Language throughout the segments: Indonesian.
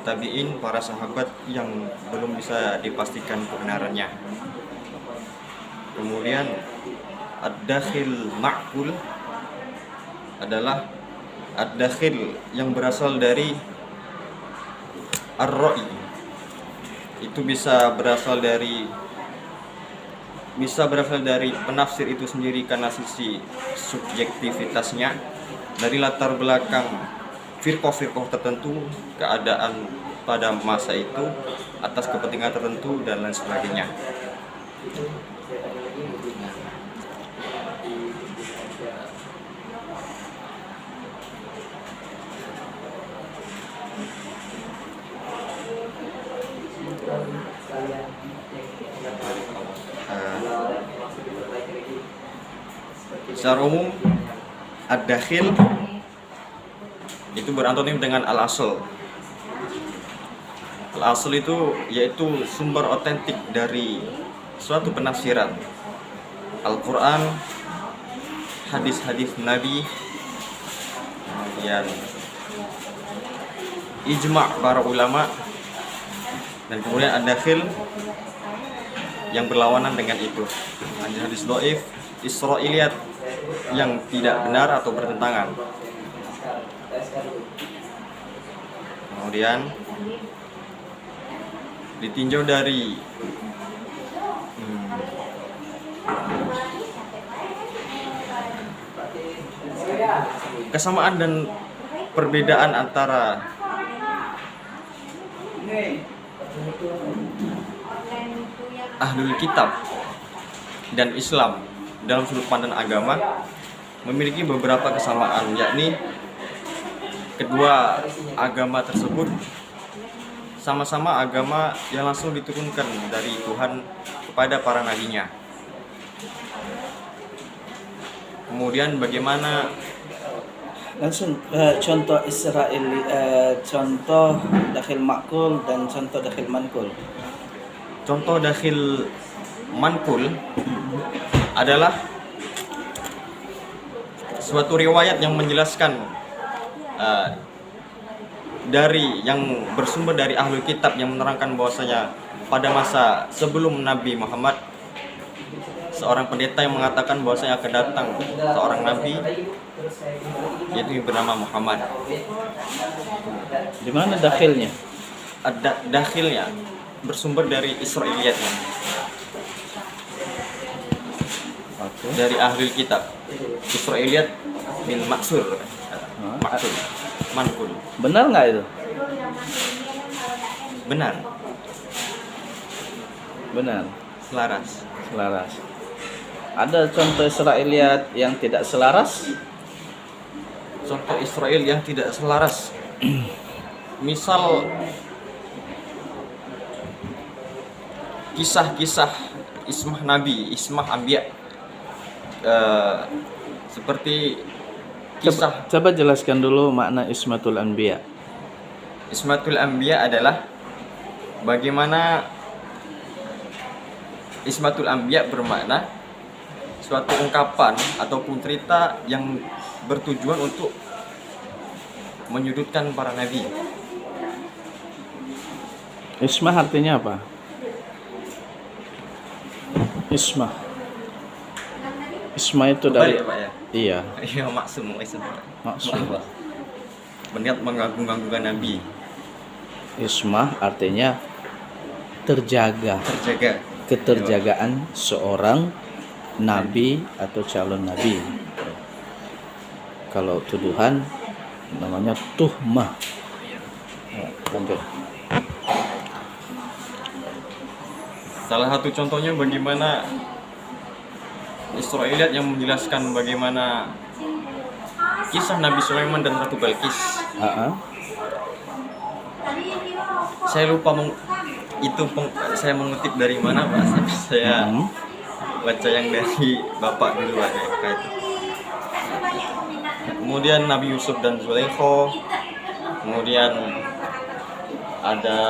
tabi'in, para sahabat yang belum bisa dipastikan kebenarannya. Kemudian ad-dakhil ma'kul adalah ad-dakhil yang berasal dari ar-ra'i. Itu bisa berasal dari penafsir itu sendiri karena sisi subjektivitasnya, dari latar belakang firqah-firqah tertentu, keadaan pada masa itu, atas kepentingan tertentu, dan lain sebagainya. Secara umum ad-dakhil itu berantonim dengan al-asl. Al-asl itu yaitu sumber otentik dari suatu penafsiran Al-Quran, hadis-hadis Nabi, kemudian ijma' para ulama, dan kemudian ad-dakhil yang berlawanan dengan itu, hadis dhaif, israiliyat yang tidak benar atau bertentangan. Kemudian ditinjau dari kesamaan dan perbedaan antara ahlul kitab dan Islam dalam sudut pandang agama, memiliki beberapa kesamaan, yakni kedua agama tersebut sama-sama agama yang langsung diturunkan dari Tuhan kepada para nabinya. Kemudian bagaimana langsung contoh Israeli, contoh dakhil makul dan contoh dakhil mankul. Contoh dakhil mankul adalah suatu riwayat yang menjelaskan dari yang bersumber dari ahlul kitab yang menerangkan bahwasanya pada masa sebelum Nabi Muhammad, seorang pendeta yang mengatakan bahwasanya akan datang seorang nabi yaitu bernama Muhammad. Di mana dakhilnya? Ada dakhilnya bersumber dari Israiliyatnya, dari ahlul kitab. Israiliyat bil maksur, mankul. Benar nggak itu? Benar, Benar. selaras. Ada contoh Israiliyat yang tidak selaras? Contoh Israel yang tidak selaras, misal kisah-kisah ismah Nabi, ismah Anbiya, seperti kisah. Coba jelaskan dulu makna Ismatul Anbiya. Ismatul Anbiya adalah bagaimana Ismatul Anbiya bermakna suatu ungkapan ataupun cerita yang bertujuan untuk menyudutkan para nabi. Ismah artinya apa? Ismah itu dari Ya, Pak, ya? iya, Iya, maksum. maksud. Berniat mengagung-agungkan nabi. Ismah artinya terjaga. Keterjagaan seorang nabi atau calon nabi. Kalau tuduhan namanya tuhmah. Lanjut. Salah satu contohnya bagaimana Israiliyat yang menjelaskan bagaimana kisah Nabi Sulaiman dan Ratu Balkis. Saya lupa saya mengutip dari mana, Pak. Saya baca yang dari Bapak dulu aja itu. Kemudian Nabi Yusuf dan Zulaikha. Kemudian ada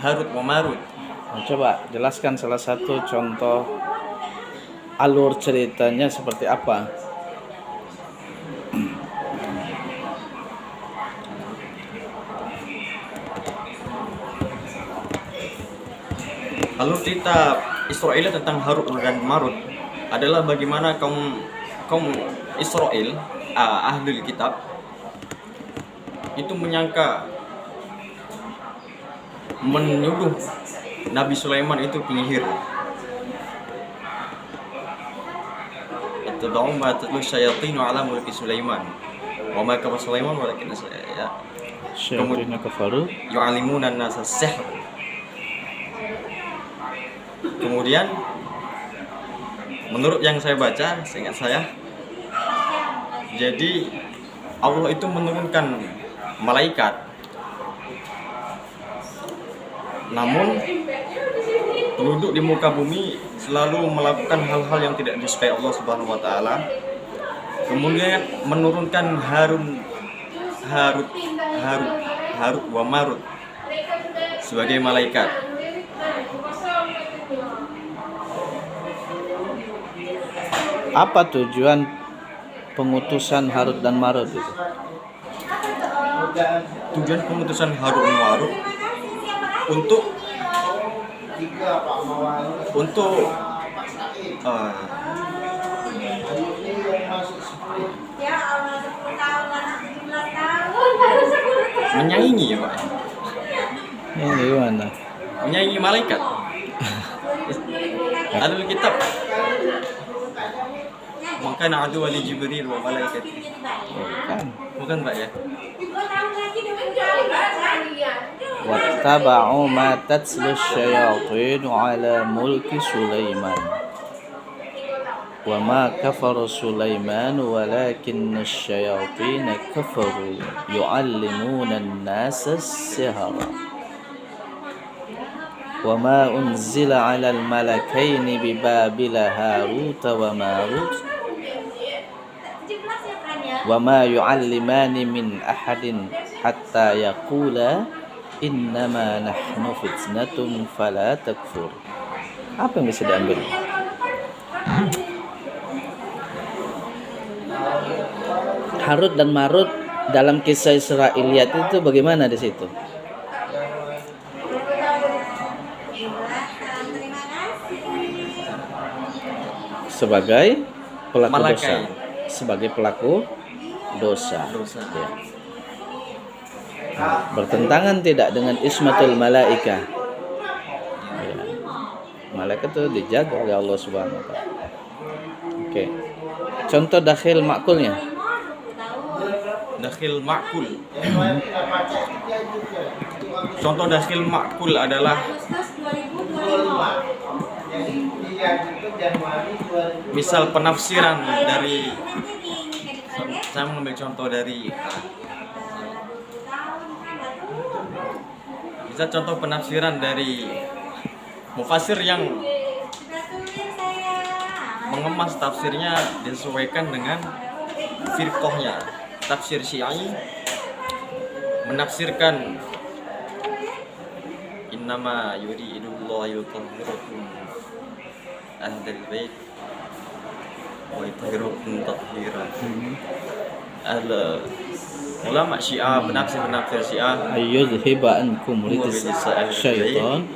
Harut wa Marut. Coba jelaskan salah satu contoh alur ceritanya seperti apa. Alur kitab Israel tentang Harut dan Marut adalah bagaimana kaum Israel, ahli kitab itu menyuruh Nabi Sulaiman itu penyihir. Ittada'u ma tatlu syayatinu ala mulki Sulaiman wa ma kafara Sulaiman walakin Syayatin kafaru. yu'allimuna an-nasa sihr. Kemudian menurut yang saya baca, seingat saya, jadi Allah itu menurunkan malaikat, namun penduduk di muka bumi selalu melakukan hal-hal yang tidak disukai Allah Subhanahu wa taala. Kemudian menurunkan Harut wa Marut sebagai malaikat. Apa tujuan pengutusan Harut dan Marut itu? Tujuan pengutusan Harut dan Marut untuk menyaingi, ya Pak. Ini gimana? Menyaingi malaikat. Alul kitab maka adu wali Jibril wa malaikat. Bukan Pak ya? Wattaba'u ma tatlu syayatin ala mulki Sulaiman wa ma kafara Sulaiman walakinna syayatin kafaru yu'allimuna an-nasa as-sihra wa ma unzila 'ala al-malakaini bi Babila Harut wa Marut wa ma yu'allimani min ahadin hatta yaqula innama nahnu fitnatun fala takfur. Apa yang bisa diambil? Harut dan Marut dalam kisah Israiliyat itu bagaimana di situ? Sebagai pelaku dosa. Sebagai pelaku dosa. Ya. Bertentangan tidak dengan ismatul malaika. Ya. Malaikat itu dijaga oleh Allah Subhanahu wa taala. Oke. Contoh dakhil makulnya. Dakhil makul. Contoh dakhil makul adalah misal penafsiran dari, saya mengambil contoh dari contoh penafsiran dari mufasir yang mengemas tafsirnya disesuaikan dengan firqahnya. Tafsir Syi'i menafsirkan innama yuridullahu yutahhirakum ahlal bait wa yutahhirukum tathhira. Ulama Syiah, penafsir Syiah, ayyudhiba ankum rijsa syaitan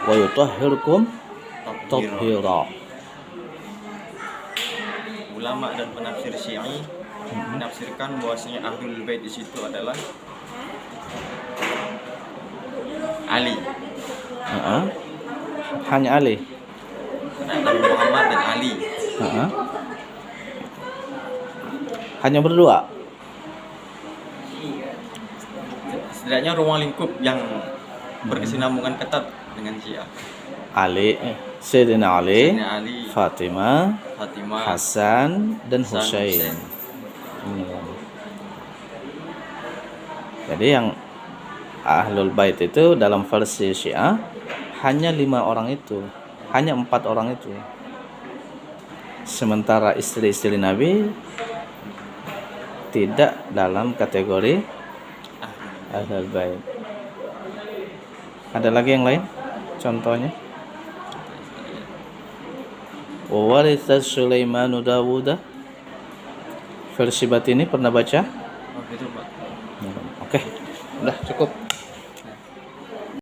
wa yutahhirukum tathhira. Ulama dan penafsir Syiah menafsirkan bahwasanya Ahlul Bait di situ adalah Ali. Hanya Ali. Nabi Muhammad dan Ali. Hanya berdua. Setidaknya ruang lingkup yang berkesinambungan ketat dengan Syiah. Ali, Sayyidina Ali, Fatimah, Hasan dan Husain. Jadi yang Ahlul Bait itu dalam versi Syiah hanya 5 orang itu, hanya 4 orang itu. Sementara istri-istri Nabi tidak dalam kategori Ahlul Bait. Ada lagi yang lain? Contohnya? Wawaritha Sulaimanu Dawuda. Versi Batini pernah baca? Oh, gitu, Pak. Oke, udah cukup.